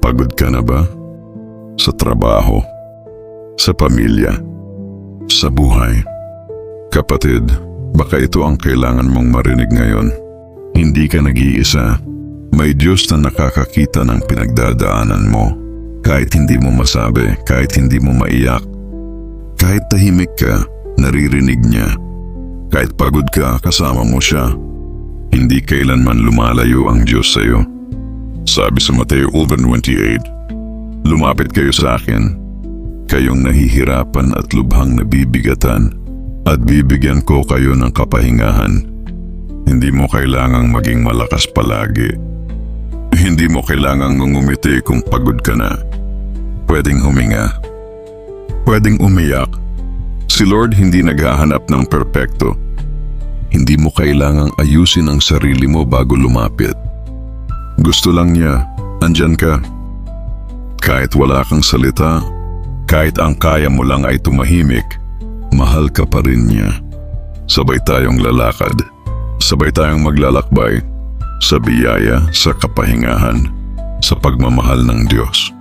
Pagod ka na ba? Sa trabaho, sa pamilya, sa buhay. Kapatid, baka ito ang kailangan mong marinig ngayon. Hindi ka nag-iisa. May Diyos na nakakakita ng pinagdadaanan mo. Kahit hindi mo masabi, kahit hindi mo maiyak. Kahit tahimik ka, naririnig niya. Kahit pagod ka, kasama mo siya. Hindi kailanman lumalayo ang Diyos sa iyo. Sabi sa Mateo 11:28, lumapit kayo sa akin, kayong nahihirapan at lubhang nabibigatan, at bibigyan ko kayo ng kapahingahan. Hindi mo kailangang maging malakas palagi. Hindi mo kailangang ngumiti kung pagod ka na. Pwedeng huminga. Pwedeng umiyak. Si Lord hindi naghahanap ng perpekto. Hindi mo kailangang ayusin ang sarili mo bago lumapit. Gusto lang niya, andyan ka. Kahit wala kang salita, kahit ang kaya mo lang ay tumahimik, mahal ka pa rin niya. Sabay tayong lalakad. Sabay tayong maglalakbay. Sa biyaya, sa kapahingahan, sa pagmamahal ng Diyos.